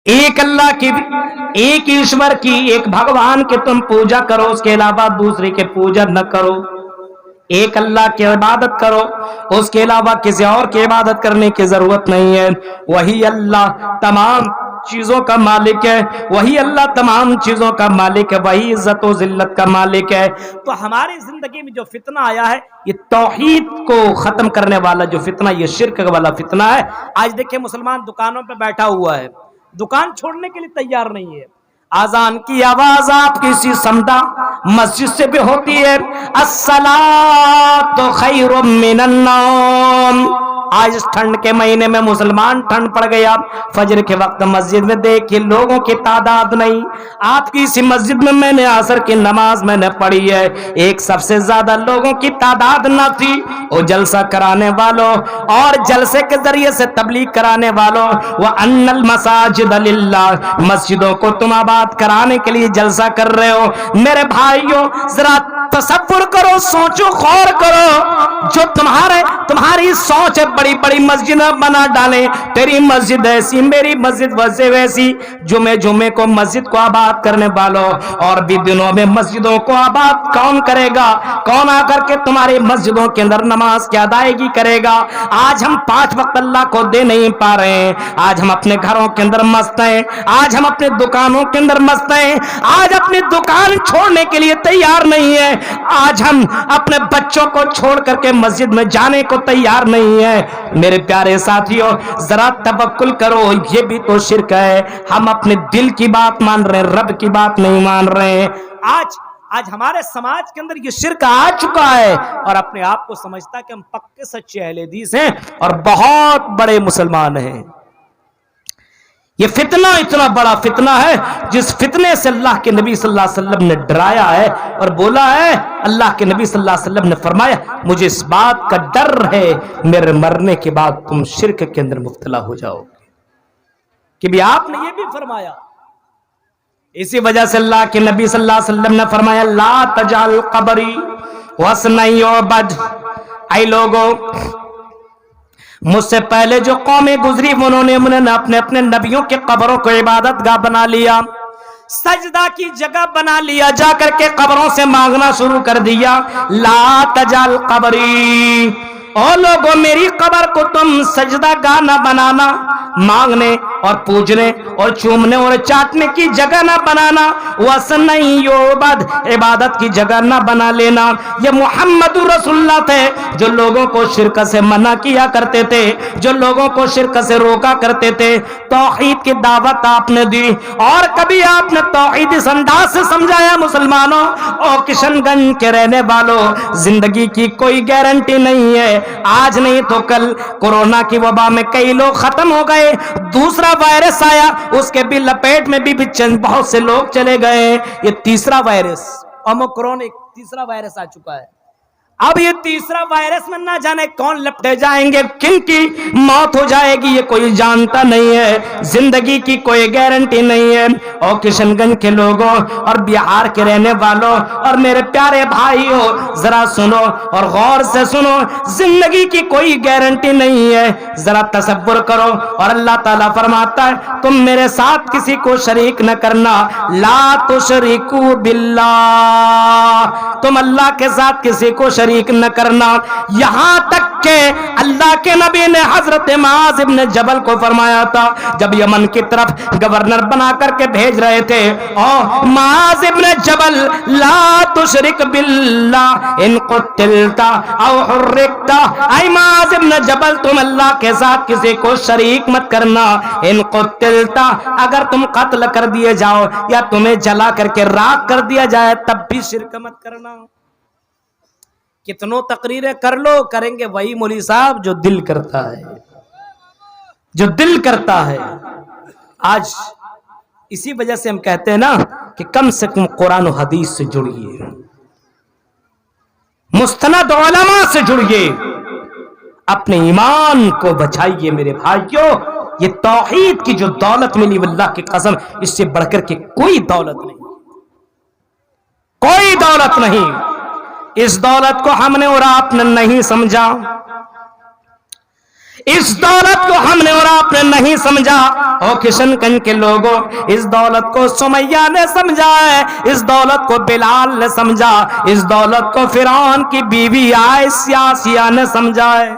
ایک اللہ کی، ایک ایشور کی، ایک بھگوان کی تم پوجا کرو، اس کے علاوہ دوسرے کے پوجا نہ کرو، ایک اللہ کی عبادت کرو، اس کے علاوہ کسی اور کی عبادت کرنے کی ضرورت نہیں ہے۔ وہی اللہ تمام چیزوں کا مالک ہے، وہی اللہ تمام چیزوں کا مالک ہے، وہی عزت و ذلت کا مالک ہے۔ تو ہماری زندگی میں جو فتنہ آیا ہے، یہ توحید کو ختم کرنے والا جو فتنہ، یہ شرک والا فتنہ ہے۔ آج دیکھیں مسلمان دکانوں پہ بیٹھا ہوا ہے، دکان چھوڑنے کے لیے تیار نہیں ہے۔ اذان کی آواز آپ کسی سمدہ مسجد سے بھی ہوتی ہے، الصلاۃ خیر من النوم۔ آج اس ٹھنڈ کے مہینے میں مسلمان ٹھنڈ پڑ گیا، فجر کے وقت مسجد میں دیکھیے لوگوں کی تعداد نہیں۔ آپ کی اسی مسجد میں نے عصر کی نماز میں نے پڑھی ہے، ایک سب سے زیادہ لوگوں کی تعداد نہ تھی، وہ جلسہ کرانے والوں اور جلسے کے ذریعے سے تبلیغ کرانے والوں، وَأَنَّ الْمَسَاجِدَ لِلَّهِ، مسجدوں کو تم آباد کرانے کے لیے جلسہ کر رہے ہو۔ میرے بھائیوں ذرا تصور کرو، سوچو، غور کرو، جو تمہاری سوچ ہے بڑی بڑی مسجد بنا ڈالیں، تیری مسجد ایسی، میری مسجد ویسی، جمعے کو مسجد کو آباد کرنے والوں، اور بھی دنوں میں مسجدوں کو آباد کون کرے گا؟ کون آ کر کے تمہاری مسجدوں کے اندر نماز کی ادائیگی کرے گا؟ آج ہم 5 وقت اللہ کو دے نہیں پا رہے ہیں، آج ہم اپنے گھروں کے اندر مست ہیں، آج ہم اپنے دکانوں کے اندر مست ہیں، آج اپنی دکان چھوڑنے کے لیے تیار نہیں ہے، آج ہم اپنے بچوں کو چھوڑ کر کے مسجد میں جانے کو تیار نہیں ہے۔ میرے پیارے ساتھیوں ذرا توکل کرو، یہ بھی تو شرک ہے۔ ہم اپنے دل کی بات مان رہے ہیں، رب کی بات نہیں مان رہے ہیں۔ آج ہمارے سماج کے اندر یہ شرک آ چکا ہے، اور اپنے آپ کو سمجھتا ہے کہ ہم پکے سچے اہل حدیث ہیں اور بہت بڑے مسلمان ہیں۔ یہ فتنہ اتنا بڑا فتنہ ہے، جس فتنے سے اللہ کے نبی صلی اللہ علیہ وسلم نے ڈرایا ہے اور بولا ہے، اللہ کے نبی صلی اللہ علیہ وسلم نے فرمایا، مجھے اس بات کا ڈر ہے میرے مرنے کے بعد تم شرک کے اندر مبتلا ہو جاؤ گے، کہ بھی آپ نے یہ بھی فرمایا۔ اسی وجہ سے اللہ کے نبی صلی اللہ علیہ وسلم نے فرمایا، لا تجعل قبری وثنا یعبد۔ اے لوگوں، مجھ سے پہلے جو قومیں گزری انہوں نے اپنے نبیوں کے قبروں کو عبادت گاہ بنا لیا، سجدہ کی جگہ بنا لیا، جا کر کے قبروں سے مانگنا شروع کر دیا۔ لا تجعل قبری، او لوگوں میری قبر کو تم سجدہ گاہ نہ بنانا، مانگنے اور پوجنے اور چومنے اور چاٹنے کی جگہ نہ بنانا، وثنا یعبد، عبادت کی جگہ نہ بنا لینا۔ یہ محمد رسول اللہ تھے جو لوگوں کو شرک سے منع کیا کرتے تھے، جو لوگوں کو شرک سے روکا کرتے تھے۔ توحید کی دعوت آپ نے دی، اور کبھی آپ نے توحید اس انداز سے سمجھایا، مسلمانوں اور کشن گنج کے رہنے والوں، زندگی کی کوئی گارنٹی نہیں ہے، آج نہیں تو کل کورونا کی وبا میں کئی لوگ ختم ہو گئے، دوسرا وائرس آیا، اس کے بھی لپیٹ میں بھی بہت سے لوگ چلے گئے۔ یہ تیسرا وائرس اومیکرون، ایک تیسرا وائرس آ چکا ہے۔ اب یہ تیسرا وائرس میں نہ جانے کون لپٹے جائیں گے، کن کی موت ہو جائے گی، یہ کوئی جانتا نہیں ہے، زندگی کی کوئی گارنٹی نہیں ہے۔ اور کشن گنج کے لوگوں اور بہار کے رہنے والوں اور میرے پیارے بھائیوں، ذرا سنو اور غور سے سنو، زندگی کی کوئی گارنٹی نہیں ہے۔ ذرا تصور کرو، اور اللہ تعالیٰ فرماتا ہے، تم میرے ساتھ کسی کو شریک نہ کرنا، لا تشرکوا باللہ، تم اللہ کے ساتھ کسی کو شریک نہ کرنا۔ یہاں تک کہ اللہ کے نبی نے حضرت معاذ ابن جبل کو فرمایا تھا، جب یمن کی طرف گورنر بنا کر کے بھیج رہے تھے، او معاذ ابن جبل، لا تشرک باللہ ان قتلت او حرقت، اے معاذ ابن جبل تم اللہ کے ساتھ کسی کو شریک مت کرنا، ان قتلت، اگر تم قتل کر دیے جاؤ یا تمہیں جلا کر کے راکھ کر دیا جائے تب بھی شرک مت کرنا۔ کتنوں تقریریں کر لو، کریں گے وہی مولوی صاحب جو دل کرتا ہے، جو دل کرتا ہے۔ آج اسی وجہ سے ہم کہتے ہیں نا کہ کم سے کم قرآن و حدیث سے جڑیے، مستند علماء سے جڑیے، اپنے ایمان کو بچائیے۔ میرے بھائیوں، یہ توحید کی جو دولت ملی، واللہ کی قسم اس سے بڑھ کر کے کوئی دولت نہیں، کوئی دولت نہیں۔ اس دولت کو ہم نے اور آپ نے نہیں سمجھا، اس دولت کو ہم نے اور آپ نے نہیں سمجھا. اور کشن گنج کے لوگوں اس دولت کو سمیہ نے سمجھا ہے, اس دولت کو بلال نے سمجھا, اس دولت کو فرعون کی بیوی آسیہ نے سمجھا ہے.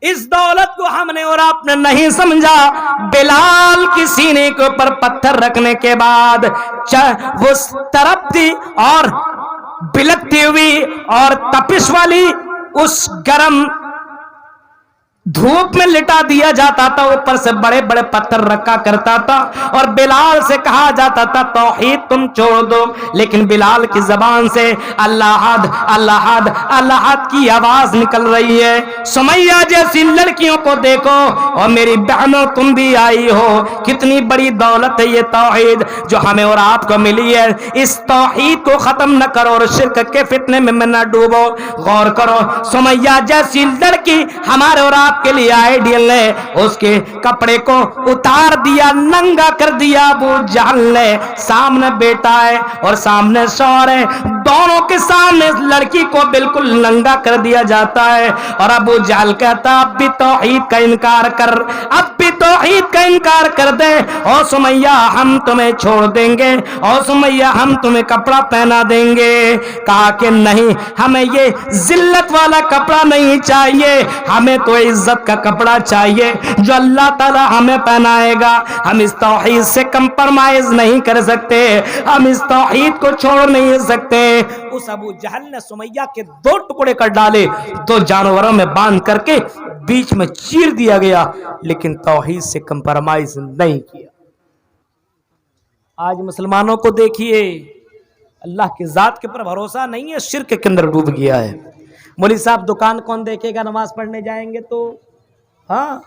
اس دولت کو ہم نے اور آپ نے نہیں سمجھا. بلال کی سینے کے اوپر پتھر رکھنے کے بعد وہ تڑپتی اور بلکتی ہوئی اور تپش والی اس گرم دھوپ میں لٹا دیا جاتا تھا, اوپر سے بڑے بڑے پتھر رکھا کرتا تھا اور بلال سے کہا جاتا تھا توحید تم چھوڑ دو, لیکن بلال کی زبان سے اللہ حد اللہ حد اللہ حد کی آواز نکل رہی ہے. سمیہ جیسی لڑکیوں کو دیکھو, اور میری بہنوں تم بھی آئی ہو, کتنی بڑی دولت ہے یہ توحید جو ہمیں اور آپ کو ملی ہے. اس توحید کو ختم نہ کرو اور شرک کے فتنے میں نہ ڈوبو. غور کرو, سمیہ جیسی لڑکی ہمارے اور آپ کے لیے آئیڈیل ہے. اس کے کپڑے کو اتار دیا, ننگا کر دیا ابو جہل نے. سامنے بیٹا ہے اور سامنے شوہر ہے, دونوں کے سامنے لڑکی کو بالکل ننگا کر دیا جاتا ہے. اور ابو جہل کہتا اب بھی توحید کا انکار کر, اب بھی توحید کا انکار کر دے, اور سمیہ ہم تمہیں چھوڑ دیں گے, اور سمیہ ہم تمہیں کپڑا پہنا دیں گے. کہا کہ نہیں, ہمیں یہ ذلت والا کپڑا نہیں چاہیے, ہمیں تو عزت کا کپڑا چاہیے جو اللہ تعالی ہمیں پہنائے گا. ہم اس توحید سے کمپرمائز نہیں کر سکتے, ہم اس توحید کو چھوڑ نہیں سکتے. اس ابو جہل نے سمیہ کے 2 ٹکڑے کر ڈالے, 2 جانوروں میں باندھ کر کے بیچ میں چیر دیا گیا, لیکن توحید سے کمپرمائز نہیں کیا. آج مسلمانوں کو دیکھیے, اللہ کی ذات کے پر بھروسہ نہیں ہے, شرک کے اندر ڈوب گیا ہے. مولوی صاحب دکان کون دیکھے گا نماز پڑھنے جائیں گے تو؟ ہاں,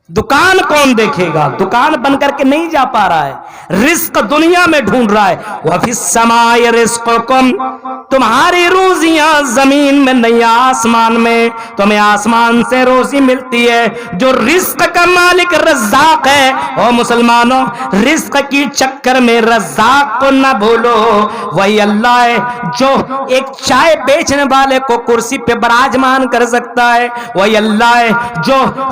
دکان کون دیکھے گا؟ دکان بن کر کے نہیں جا پا رہا ہے, رزق دنیا میں ڈھونڈ رہا ہے. وَفِي السَّمَاءِ رِزْقُكُمْ, تمہاری روزیاں زمین میں نہیں آسمان میں, تمہیں آسمان سے روزی ملتی ہے. جو رزق کا مالک رزاق ہے, او مسلمانوں رزق کی چکر میں رزاق کو نہ بھولو. وہی اللہ ہے جو ایک چائے بیچنے والے کو کرسی پہ براجمان کر سکتا ہے. وہی اللہ ہے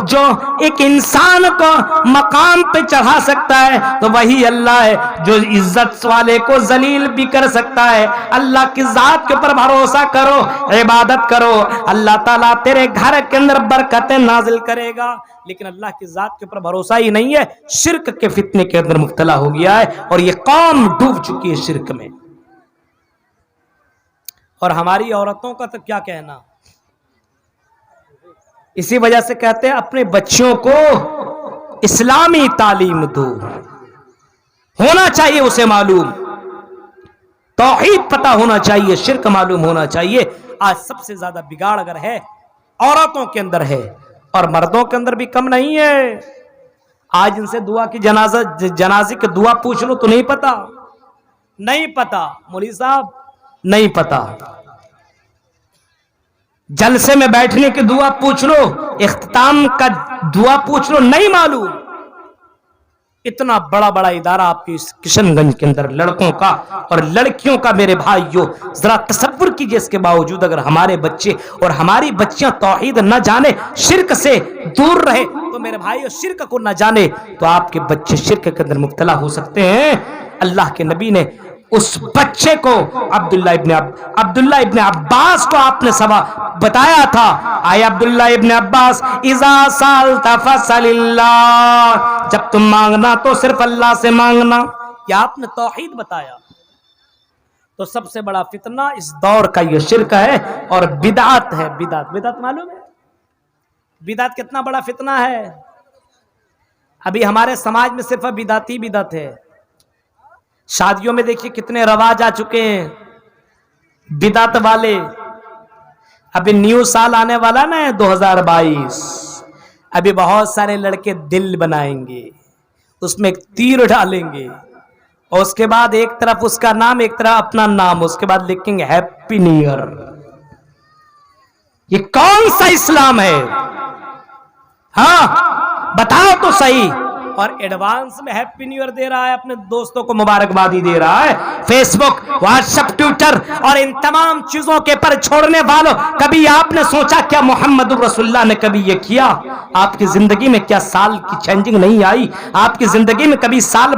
جو ایک انسان کو مقام پہ چڑھا سکتا ہے. تو وہی اللہ ہے جو عزت والے کو ذلیل بھی کر سکتا ہے. اللہ کی ذات کے اوپر بھروسہ کرو, عبادت کرو, اللہ تعالیٰ تیرے گھر کے اندر برکتیں نازل کرے گا. لیکن اللہ کی ذات کے اوپر بھروسہ ہی نہیں ہے, شرک کے فتنے کے اندر مبتلا ہو گیا ہے, اور یہ قوم ڈوب چکی ہے شرک میں. اور ہماری عورتوں کا تو کیا کہنا, اسی وجہ سے کہتے ہیں اپنے بچوں کو اسلامی تعلیم دو, ہونا چاہیے اسے معلوم, توحید پتہ ہونا چاہیے, شرک معلوم ہونا چاہیے. آج سب سے زیادہ بگاڑ اگر ہے عورتوں کے اندر ہے, اور مردوں کے اندر بھی کم نہیں ہے. آج ان سے دعا کی جنازے کی دعا پوچھ لو تو نہیں پتا, نہیں پتا مولوی صاحب, نہیں پتا. جلسے میں بیٹھنے کی دعا پوچھ لو, اختتام کا دعا پوچھ لو, نہیں معلوم. اتنا بڑا بڑا ادارہ آپ کی کشن گنج کے اندر لڑکوں کا اور لڑکیوں کا. میرے بھائیوں ذرا تصور کیجئے, اس کے باوجود اگر ہمارے بچے اور ہماری بچیاں توحید نہ جانے, شرک سے دور رہے, تو میرے بھائیوں شرک کو نہ جانے تو آپ کے بچے شرک کے اندر مبتلا ہو سکتے ہیں. اللہ کے نبی نے اس بچے کو عبداللہ ابن عباس کو آپ نے سبا بتایا تھا, آئے عبداللہ ابن عباس, اذا سالت فسل اللہ, جب تم مانگنا تو صرف اللہ سے مانگنا. یہ آپ نے توحید بتایا. تو سب سے بڑا فتنہ اس دور کا یہ شرک ہے اور بدعت ہے. بدعت معلوم ہے بدعت کتنا بڑا فتنہ ہے. ابھی ہمارے سماج میں صرف بدعت ہے. شادیوں میں دیکھیے کتنے رواج آ چکے ہیں بدعت والے. ابھی نیو سال آنے والا نا 2022, ابھی بہت سارے لڑکے دل بنائیں گے, اس میں ایک تیر ڈالیں گے, اور اس کے بعد ایک طرف اس کا نام ایک طرف اپنا نام, اس کے بعد لکھیں گے ہیپی نیو ایئر. یہ کون سا اسلام ہے؟ ہاں بتاؤ تو صحیح, اور ایڈوانس میں ہیپی نیو ایئر دے رہا ہے، اپنے دوستوں کو مبارکبادی دے رہا ہے۔ فیس بک، واٹس ایپ، ٹویٹر اور ان تمام چیزوں کے پر چھوڑنے والوں، کبھی آپ نے سوچا کیا محمد رسول اللہ نے کبھی یہ کیا؟ آپ کی زندگی میں کیا سال کی چینجنگ نہیں آئی؟ آپ کی زندگی میں کبھی سال